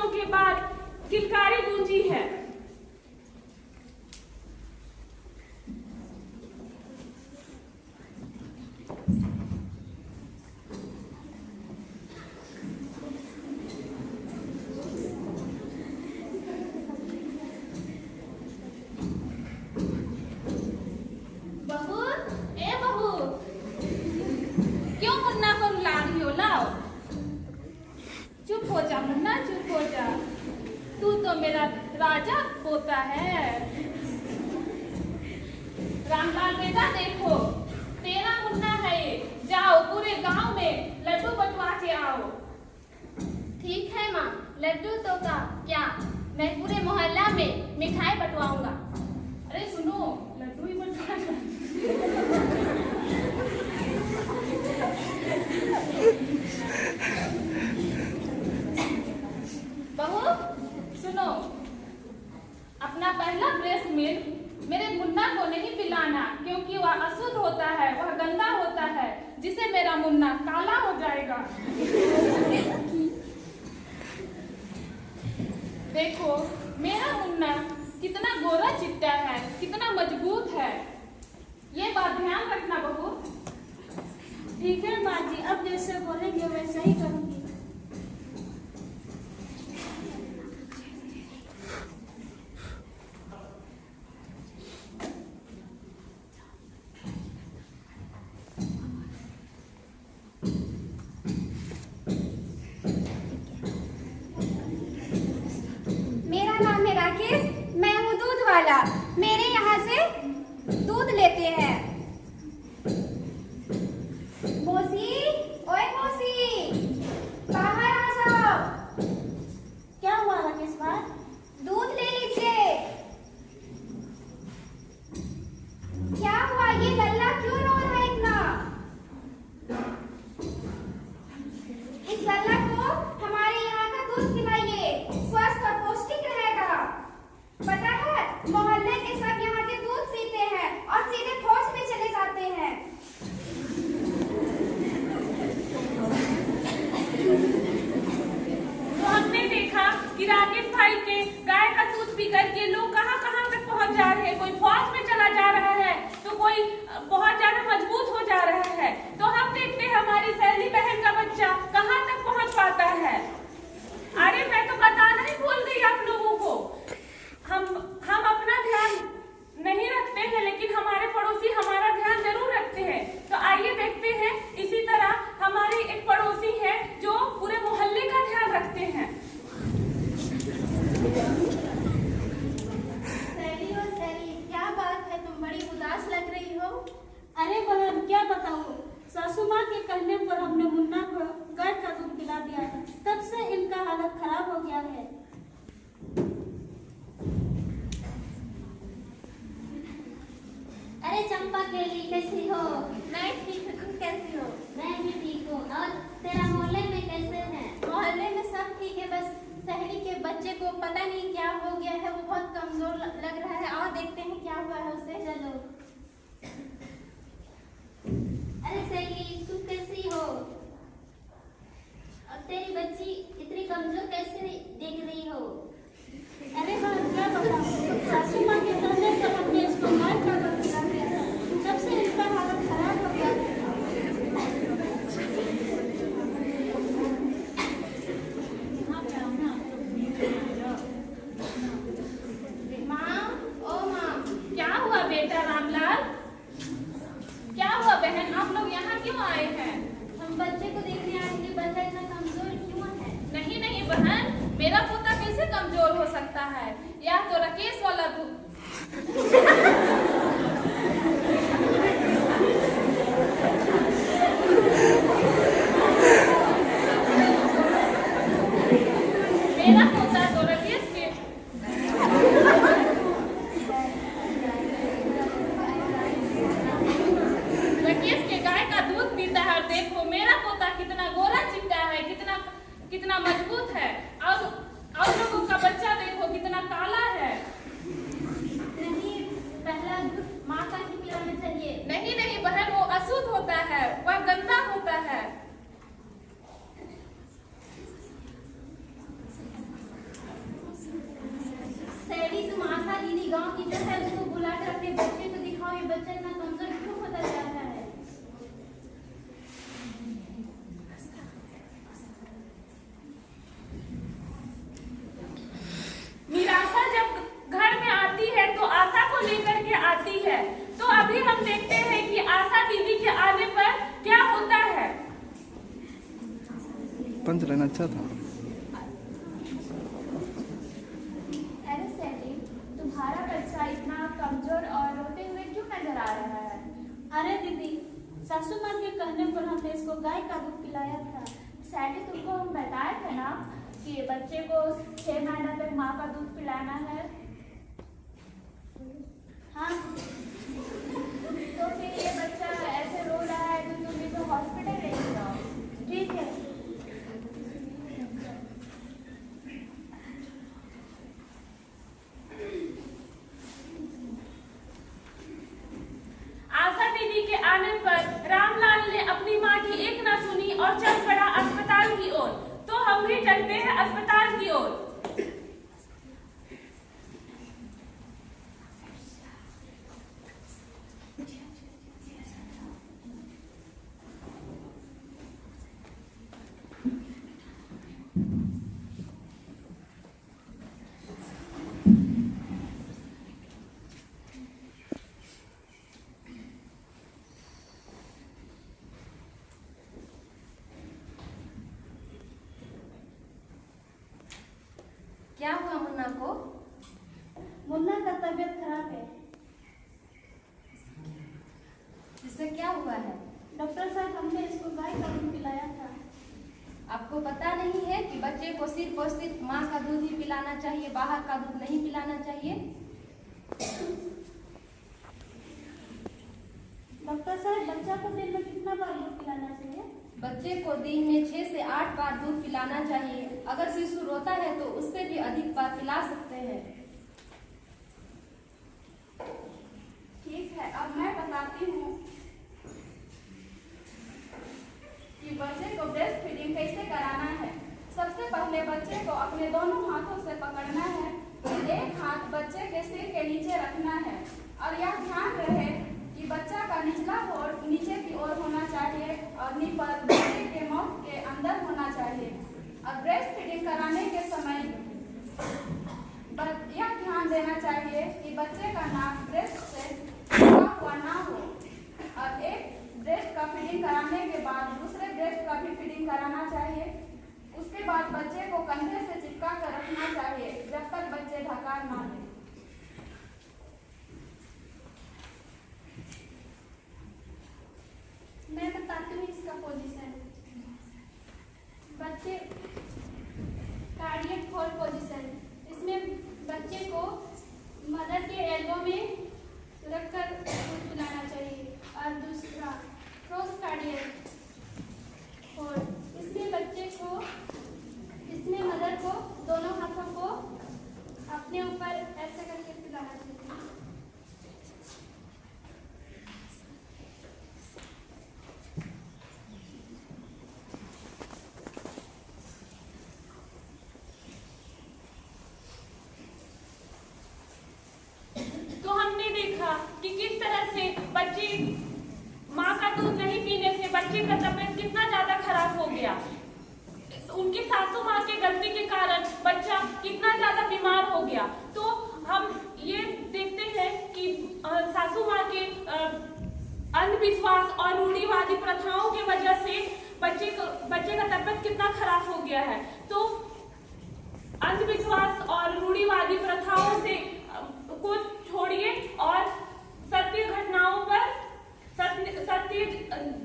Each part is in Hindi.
दिनों के बाद किलकारी गूंजी है। तू तो मेरा राजा होता है। रामलाल बेटा देखो, तेरा मुन्ना है ये। जाओ पूरे गांव में लड्डू बंटवा के आओ। ठीक है माँ, लड्डू तो का क्या, मैं पूरे मोहल्ला में मिठाई बंटवाऊंगा। अरे सुनो, लड्डू ही बंटवाना। बहू सुनो, अपना पहला ब्रेस्ट मिल्क मेरे मुन्ना को नहीं पिलाना, क्योंकि वह अशुद्ध होता है, वह गंदा होता है, जिससे मेरा मुन्ना काला हो जाएगा। देखो मेरा मुन्ना कितना गोरा चिट्टा है, कितना मजबूत है, ये बात ध्यान रखना बहू। ठीक है माँ जी, अब जैसे बोलेंगे वैसा ही करूँगी। मेरा नाम है राकेश, मैं हूँ दूध वाला। मेरे यहाँ से दूध लेते हैं। मौसी, ओए मौसी, बाहर आ जाओ। क्या हुआ राकेश भाई? दूध ले लीजिए। क्या हुआ, ये लल्ला क्यों रो रहा है इतना? इस लल्ला को हमारे यहाँ का दूध पिलाइए, स्वस्थ और पौष्टिक रहेगा। पता है, मोहल्ले के सब यहाँ के दूध पीते हैं और सीधे फौज में चले जाते हैं। तो हमने देखा कि राकेश भाई के गाय का दूध पी करके लोग कहाँ कहाँ तक पहुँच जा रहे हैं। कोई फौज में चला जा रहा है, तो कोई बहुत ज्यादा मजबूत हो जा रहा है। तो हम देखते हैं हमारी सैली बहन का बच्चा कहाँ तक पहुँच पाता है। अरे मैं तो बताना ही भूल गई आप लोगों को। हम अपना ध्यान नहीं रखते हैं, लेकिन हमारे पड़ोसी हमारा ध्यान जरूर रखते हैं। तो आइए देखते हैं, इसी तरह हमारे एक पड़ोसी है जो पूरे मोहल्ले का ध्यान रखते हैं। सैली, क्या बात है, तुम बड़ी उदास लग रही हो। अरे बहन क्या बताऊँ, सासू माँ के कहने पर हमने मुन्ना को गाय का दूध पिला दिया है, तब से इनका हालत खराब हो गया है। अरे चंपा केली, कैसी हो? मैं ठीक हूँ, तुम कैसी हो? मैं भी ठीक हूँ। और तेरा मोहल्ले में कैसे है? मोहल्ले में सब ठीक है, बस सहेली के बच्चे को पता नहीं क्या हो गया है, वो बहुत कमजोर लग रहा है। और देखते हैं क्या हुआ है उसे। चलो। अरे सहेली, तुम कैसी हो? और तेरी बच्ची इतनी कमजोर कैसे देख रही हो? अरे बहन क्या बताऊँ, सासू माँ के कहने पर हमने इसको गाय का दूध पिला दिया है, तब से इसका हालत खराब हो गया है। माँ, ओ माँ, क्या हुआ बेटा रामलाल? क्या हुआ बहन, आप लोग यहाँ क्यों आए हैं? हम बच्चे को देखने आए कि बच्चा इतना कमजोर क्यों है। नहीं नहीं बहन, मेरा पोता कैसे कमजोर हो सकता है? यह तो राकेश वाला दूध। मेरा पोता तो राकेश के गाय का दूध पीता है। और देखो मेरा पोता कितना गोरा चिट्टा है, कितना मजबूत है। और लोगों का बच्चा देखो कितना काला है। नहीं, पहला दूध माँ का ही पिलाना चाहिए। नहीं नहीं बहन, वो अशुद्ध होता है, वह गंदा होता है। पंचलाइन अच्छा था। अरे सैली, तुम्हारा बच्चा इतना कमजोर और रोते हुए क्यों नजर आ रहा है? अरे दीदी, सासू माँ के कहने पर हमने इसको गाय का दूध पिलाया था। सैली, तुमको हम बताए थे ना कि बच्चे को 6 महीना तक माँ का दूध पिलाना है। हाँ, तो फिर ये बच्चा ऐसे रो रहा है तो तुम इसे हॉस्पिटल लेके जाओ। ठीक है। आशा दीदी के आने पर रामलाल ने अपनी माँ की एक ना सुनी और चल पड़ा अस्पताल की ओर। तो हम भी चलते हैं अस्पताल की ओर। क्या हुआ मुन्ना को? मुन्ना का तबीयत खराब है। इससे क्या हुआ है? डॉक्टर साहब, हमने इसको गाय का दूध पिलाया था। आपको पता नहीं है कि बच्चे को सिर्फ और सिर्फ माँ का दूध ही पिलाना चाहिए, बाहर का दूध नहीं पिलाना चाहिए। डॉक्टर साहब, बच्चा को दिन में कितना बार दूध पिलाना चाहिए? बच्चे को दिन में 6 से 8 बार दूध पिलाना चाहिए। अगर शिशु रोता है तो उससे भी अधिक बार पिला सकते हैं। ठीक है, अब मैं बताती हूँ कि बच्चे को ब्रेस्ट फीडिंग कैसे कराना है। सबसे पहले बच्चे को अपने दोनों हाथों से पकड़ना है। फिर एक हाथ बच्चे के सिर के नीचे रखना है और यह ध्यान रहे कि बच्चा का निचला होड़ नीचे की ओर होना चाहिए और निपल बच्चे के माउथ के अंदर होना चाहिए। और ब्रेस्ट फीडिंग कराने के समय यह ध्यान देना चाहिए कि बच्चे का नाक ब्रेस्ट से ढका हुआ ना हो। और एक ब्रेस्ट का फीडिंग कराने के बाद दूसरे ब्रेस्ट का भी फीडिंग कराना चाहिए। उसके बाद बच्चे को कंधे से चिपका कर रखना चाहिए जब तक बच्चे ढकार ना ले। मैं बताती हूँ इसका पोजीशन। बच्चे कार्डियक होल्ड पोजीशन, इसमें बच्चे को मदर के एल्बो में रखकर दूध पिलाना चाहिए। और दूसरा क्रॉस कार्डियक होल्ड, इसमें बच्चे को, इसमें मदर को दोनों हाथों को अपने ऊपर ऐसे करके पिलाना चाहिए। तो हमने देखा कि किस तरह से बच्चे माँ का दूध नहीं पीने से बच्चे का तबीयत कितना ज्यादा खराब हो गया। उनकी सासू माँ के गलती के कारण बच्चा कितना ज्यादा बीमार हो गया। तो हम ये देखते हैं कि सासू माँ के अंधविश्वास और रूढ़िवादी प्रथाओं की वजह से बच्चे का तबीयत कितना खराब हो गया है। तो अंधविश्वास और रूढ़िवादी प्रथाओं से को छोड़िए और सत्य घटनाओं पर, सत्य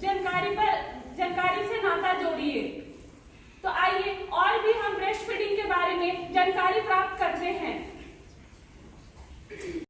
जानकारी से नाता जोड़िए। तो आइए और भी हम ब्रेस्ट फीडिंग के बारे में जानकारी प्राप्त करते हैं।